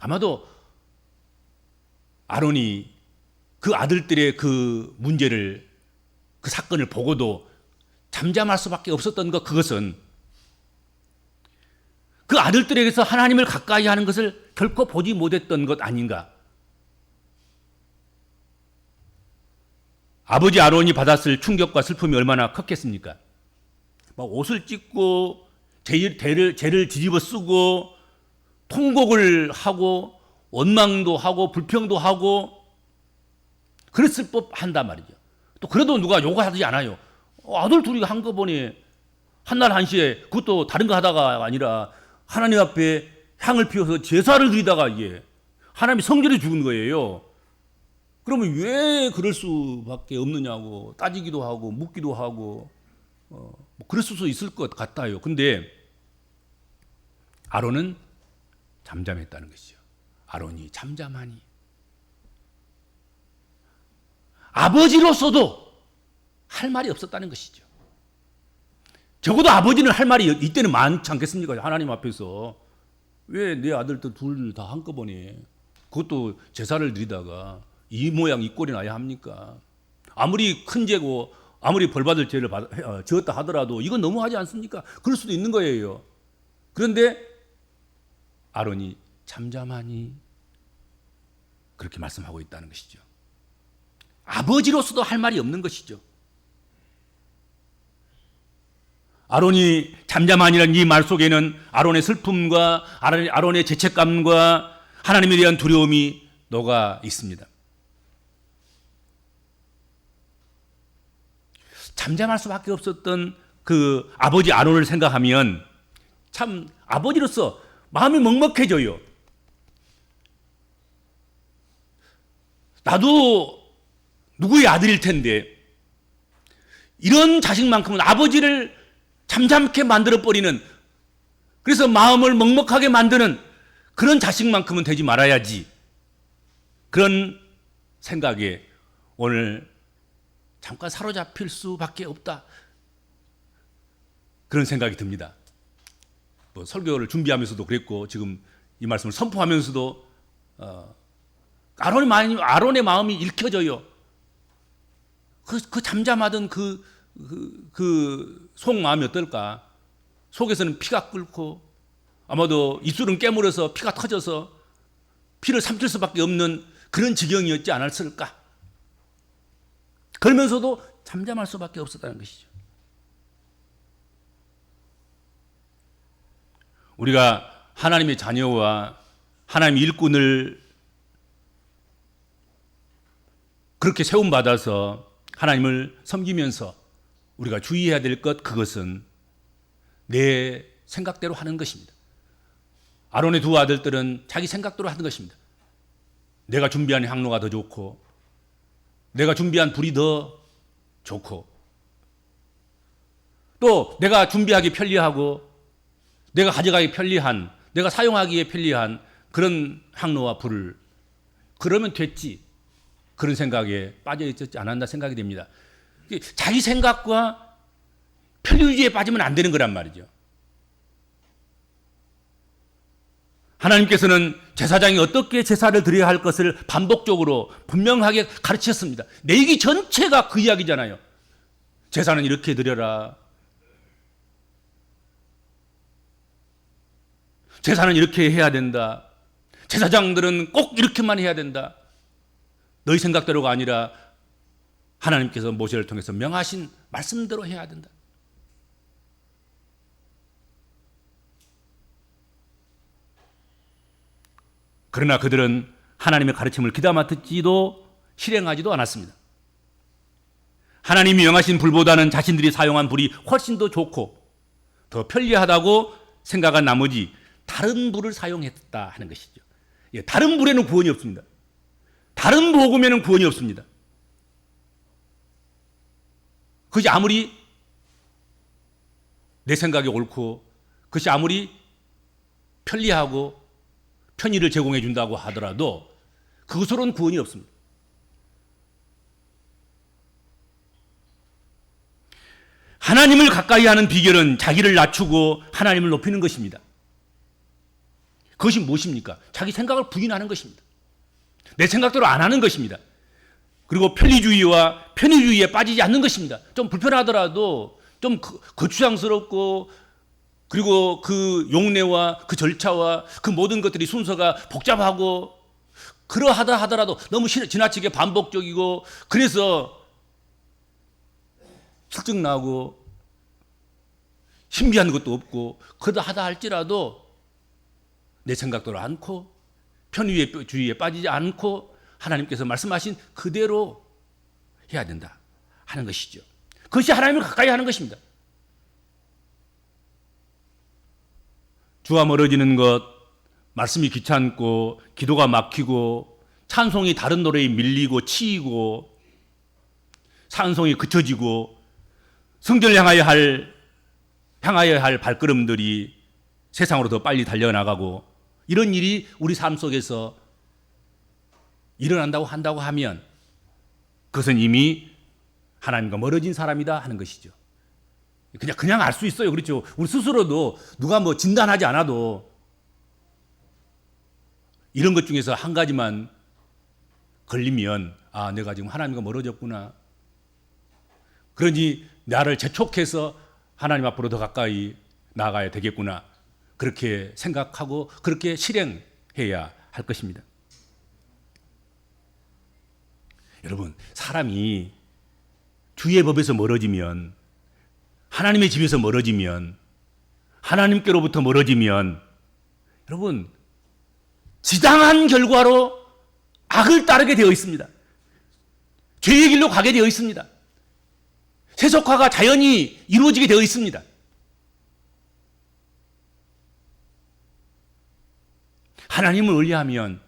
아마도 아론이 그 아들들의 그 문제를, 그 사건을 보고도 잠잠할 수밖에 없었던 것, 그것은 그 아들들에게서 하나님을 가까이 하는 것을 결코 보지 못했던 것 아닌가. 아버지 아론이 받았을 충격과 슬픔이 얼마나 컸겠습니까? 막 옷을 찢고 죄를 뒤집어 쓰고 통곡을 하고 원망도 하고 불평도 하고 그랬을 법한단 말이죠. 또 그래도 누가 요구하지 않아요. 아들 둘이 한꺼번에 한날 한시에, 그것도 다른 거 하다가 아니라 하나님 앞에 향을 피워서 제사를 드리다가 이게 하나님이 성전에 죽은 거예요. 그러면 왜 그럴 수밖에 없느냐고 따지기도 하고 묻기도 하고 뭐 그랬을 수 있을 것 같아요. 근데 아론은 잠잠했다는 것이죠. 아론이 잠잠하니 아버지로서도 할 말이 없었다는 것이죠. 적어도 아버지는 할 말이 이때는 많지 않겠습니까? 하나님 앞에서 왜 내 아들들 둘 다 한꺼번에, 그것도 제사를 드리다가 이 모양 이 꼴이 나야 합니까? 아무리 큰 죄고 아무리 벌받을 죄를 지었다 하더라도 이건 너무하지 않습니까? 그럴 수도 있는 거예요. 그런데 아론이 잠잠하니 그렇게 말씀하고 있다는 것이죠. 아버지로서도 할 말이 없는 것이죠. 아론이 잠잠하니라는 이 말 속에는 아론의 슬픔과 아론의 죄책감과 하나님에 대한 두려움이 녹아 있습니다. 잠잠할 수밖에 없었던 그 아버지 아론을 생각하면 참 아버지로서 마음이 먹먹해져요. 나도 누구의 아들일 텐데 이런 자식만큼은 아버지를 잠잠케 만들어버리는, 그래서 마음을 먹먹하게 만드는 그런 자식만큼은 되지 말아야지, 그런 생각에 오늘 잠깐 사로잡힐 수밖에 없다, 그런 생각이 듭니다. 뭐 설교를 준비하면서도 그랬고 지금 이 말씀을 선포하면서도 아론의 마음이 읽혀져요. 그 잠잠하던 그 속마음이 어떨까? 속에서는 피가 끓고 아마도 입술은 깨물어서 피가 터져서 피를 삼킬 수밖에 없는 그런 지경이었지 않았을까? 그러면서도 잠잠할 수밖에 없었다는 것이죠. 우리가 하나님의 자녀와 하나님의 일꾼을 그렇게 세움받아서 하나님을 섬기면서 우리가 주의해야 될 것, 그것은 내 생각대로 하는 것입니다. 아론의 두 아들들은 자기 생각대로 하는 것입니다. 내가 준비한 향로가 더 좋고 내가 준비한 불이 더 좋고 또 내가 준비하기 편리하고 내가 가져가기 편리한, 내가 사용하기에 편리한 그런 향로와 불을, 그러면 됐지, 그런 생각에 빠져 있었지 않았나 생각이 됩니다. 자기 생각과 편리주의에 빠지면 안 되는 거란 말이죠. 하나님께서는 제사장이 어떻게 제사를 드려야 할 것을 반복적으로 분명하게 가르치셨습니다. 내기 전체가 그 이야기잖아요. 제사는 이렇게 드려라. 제사는 이렇게 해야 된다. 제사장들은 꼭 이렇게만 해야 된다. 너희 생각대로가 아니라 하나님께서 모세를 통해서 명하신 말씀대로 해야 된다. 그러나 그들은 하나님의 가르침을 귀담아 듣지도 실행하지도 않았습니다. 하나님이 명하신 불보다는 자신들이 사용한 불이 훨씬 더 좋고 더 편리하다고 생각한 나머지 다른 불을 사용했다 하는 것이죠. 다른 불에는 구원이 없습니다. 다른 복음에는 구원이 없습니다. 그것이 아무리 내 생각이 옳고 그것이 아무리 편리하고 편의를 제공해 준다고 하더라도 그것으로는 구원이 없습니다. 하나님을 가까이 하는 비결은 자기를 낮추고 하나님을 높이는 것입니다. 그것이 무엇입니까? 자기 생각을 부인하는 것입니다. 내 생각대로 안 하는 것입니다. 그리고 편리주의와 편의주의에 빠지지 않는 것입니다. 좀 불편하더라도 좀 거추장스럽고 그리고 그 용례와 그 절차와 그 모든 것들이 순서가 복잡하고 그러하다 하더라도 너무 지나치게 반복적이고 그래서 설득나고 신비한 것도 없고 그러다 하다 할지라도 내 생각대로 않고 편의주의에 빠지지 않고 하나님께서 말씀하신 그대로 해야 된다 하는 것이죠. 그것이 하나님을 가까이 하는 것입니다. 주와 멀어지는 것, 말씀이 귀찮고 기도가 막히고 찬송이 다른 노래에 밀리고 치이고 찬송이 그쳐지고 성전을 향하여 할 발걸음들이 세상으로 더 빨리 달려나가고 이런 일이 우리 삶 속에서 일어난다고 한다고 하면 그것은 이미 하나님과 멀어진 사람이다 하는 것이죠. 그냥 알 수 있어요. 그렇죠. 우리 스스로도 누가 뭐 진단하지 않아도 이런 것 중에서 한 가지만 걸리면 아, 내가 지금 하나님과 멀어졌구나. 그러니 나를 재촉해서 하나님 앞으로 더 가까이 나아가야 되겠구나. 그렇게 생각하고 그렇게 실행해야 할 것입니다. 여러분, 사람이 주의 법에서 멀어지면 하나님의 집에서 멀어지면 하나님께로부터 멀어지면 여러분 지당한 결과로 악을 따르게 되어 있습니다. 죄의 길로 가게 되어 있습니다. 세속화가 자연히 이루어지게 되어 있습니다. 하나님을 의뢰하면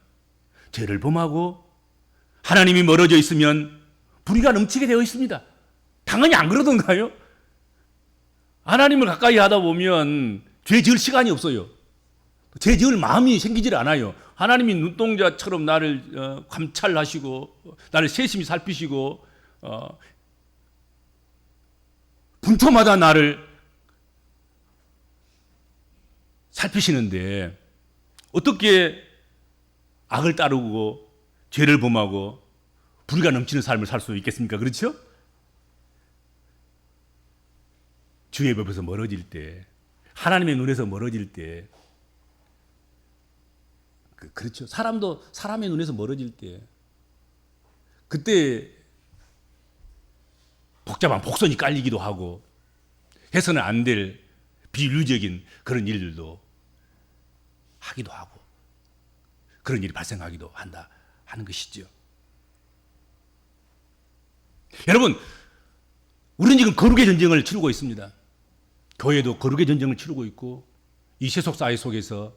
죄를 범하고 하나님이 멀어져 있으면 불의가 넘치게 되어 있습니다. 당연히 안 그러던가요? 하나님을 가까이 하다 보면 죄 지을 시간이 없어요. 죄 지을 마음이 생기질 않아요. 하나님이 눈동자처럼 나를 감찰하시고 나를 세심히 살피시고 분초마다 나를 살피시는데 어떻게 악을 따르고 죄를 범하고 불의가 넘치는 삶을 살 수 있겠습니까? 그렇죠? 주의 법에서 멀어질 때, 하나님의 눈에서 멀어질 때, 그렇죠. 사람도 사람의 눈에서 멀어질 때, 그때 복잡한 복선이 깔리기도 하고, 해서는 안 될 비윤리적인 그런 일들도 하기도 하고, 그런 일이 발생하기도 한다 하는 것이죠. 여러분, 우리는 지금 거룩의 전쟁을 치르고 있습니다. 교회도 거룩의 전쟁을 치르고 있고 이 세속 사회 속에서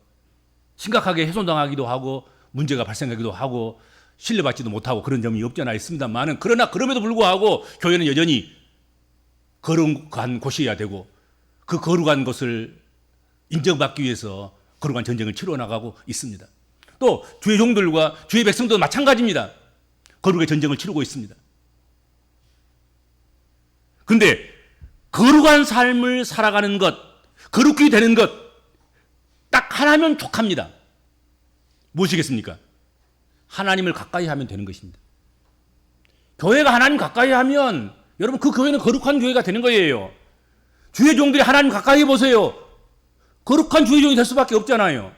심각하게 훼손당하기도 하고 문제가 발생하기도 하고 신뢰받지도 못하고 그런 점이 없지 않아 있습니다만은 그러나 그럼에도 불구하고 교회는 여전히 거룩한 곳이어야 되고 그 거룩한 것을 인정받기 위해서 거룩한 전쟁을 치러 나가고 있습니다. 또 주의 종들과 주의 백성도 마찬가지입니다. 거룩의 전쟁을 치르고 있습니다. 그런데 거룩한 삶을 살아가는 것, 거룩히 되는 것, 딱 하나면 족합니다. 무엇이겠습니까? 하나님을 가까이 하면 되는 것입니다. 교회가 하나님 가까이 하면 여러분 그 교회는 거룩한 교회가 되는 거예요. 주의 종들이 하나님 가까이 해보세요. 거룩한 주의 종이 될 수밖에 없잖아요.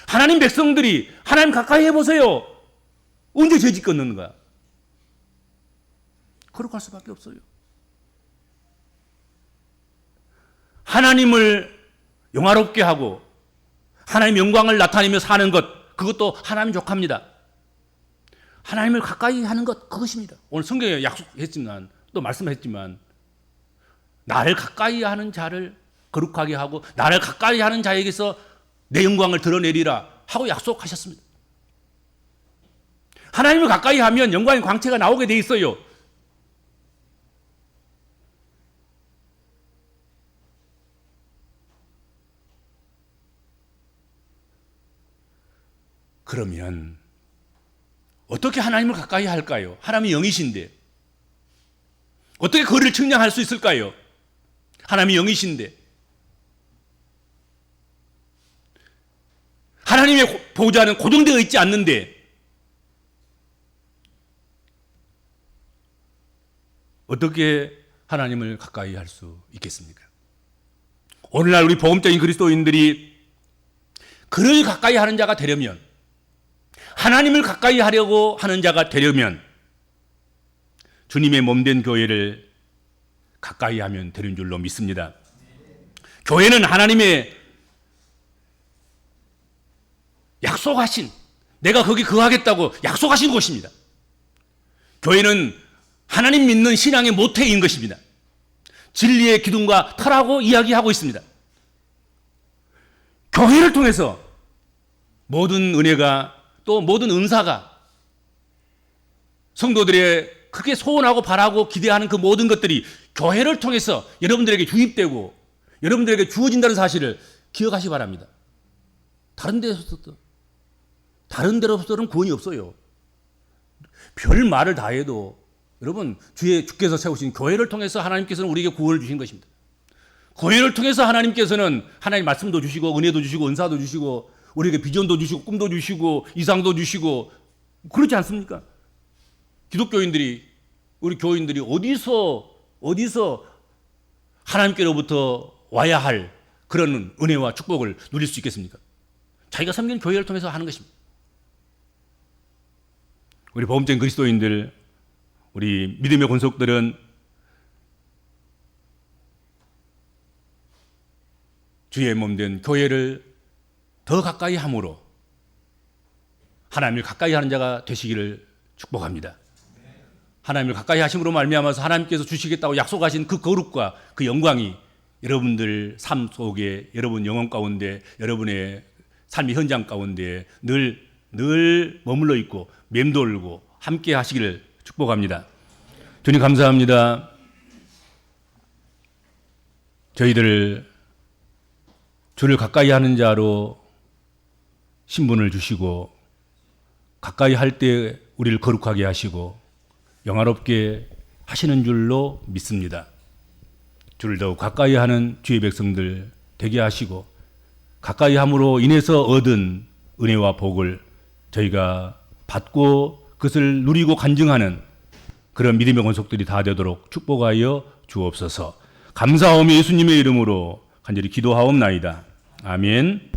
하나님 백성들이 하나님 가까이 해보세요. 언제 죄 짓겠는가? 거룩할 수밖에 없어요. 하나님을 영화롭게 하고 하나님의 영광을 나타내며 사는 것, 그것도 하나님 족합니다. 하나님을 가까이 하는 것, 그것입니다. 오늘 성경에 약속했지만 또 말씀했지만 나를 가까이 하는 자를 거룩하게 하고 나를 가까이 하는 자에게서 내 영광을 드러내리라 하고 약속하셨습니다. 하나님을 가까이 하면 영광의 광채가 나오게 돼 있어요. 그러면 어떻게 하나님을 가까이 할까요? 하나님이 영이신데 어떻게 그를 측량할 수 있을까요? 하나님이 영이신데 하나님의 보좌는 고정되어 있지 않는데 어떻게 하나님을 가까이 할 수 있겠습니까? 오늘날 우리 복음적인 그리스도인들이 그를 가까이 하는 자가 되려면, 하나님을 가까이 하려고 하는 자가 되려면 주님의 몸된 교회를 가까이 하면 되는 줄로 믿습니다. 교회는 하나님의 약속하신, 내가 거기 거하겠다고 약속하신 곳입니다. 교회는 하나님 믿는 신앙의 모태인 것입니다. 진리의 기둥과 터라고 이야기하고 있습니다. 교회를 통해서 모든 은혜가, 또 모든 은사가, 성도들의 크게 소원하고 바라고 기대하는 그 모든 것들이 교회를 통해서 여러분들에게 주입되고 여러분들에게 주어진다는 사실을 기억하시기 바랍니다. 다른 데로서는 구원이 없어요. 별 말을 다 해도 여러분, 주께서 세우신 교회를 통해서 하나님께서는 우리에게 구원을 주신 것입니다. 교회를 통해서 하나님께서는 하나님 말씀도 주시고 은혜도 주시고 은사도 주시고 우리에게 비전도 주시고 꿈도 주시고 이상도 주시고 그렇지 않습니까? 기독교인들이, 우리 교인들이 어디서 하나님께로부터 와야 할 그런 은혜와 축복을 누릴 수 있겠습니까? 자기가 섬기는 교회를 통해서 하는 것입니다. 우리 복음적인 그리스도인들, 우리 믿음의 권속들은 주의 몸된 교회를 더 가까이 함으로 하나님을 가까이 하는 자가 되시기를 축복합니다. 하나님을 가까이 하심으로 말미암아서 하나님께서 주시겠다고 약속하신 그 거룩과 그 영광이 여러분들 삶 속에, 여러분 영혼 가운데, 여러분의 삶의 현장 가운데 늘 머물러 있고 맴돌고 함께 하시기를 축복합니다. 주님 감사합니다. 저희들 주를 가까이 하는 자로 신분을 주시고 가까이 할 때 우리를 거룩하게 하시고 영화롭게 하시는 줄로 믿습니다. 주를 더욱 가까이 하는 주의 백성들 되게 하시고 가까이 함으로 인해서 얻은 은혜와 복을 저희가 받고 그것을 누리고 간증하는 그런 믿음의 권속들이 다 되도록 축복하여 주옵소서. 감사하오며 예수님의 이름으로 간절히 기도하옵나이다. 아멘.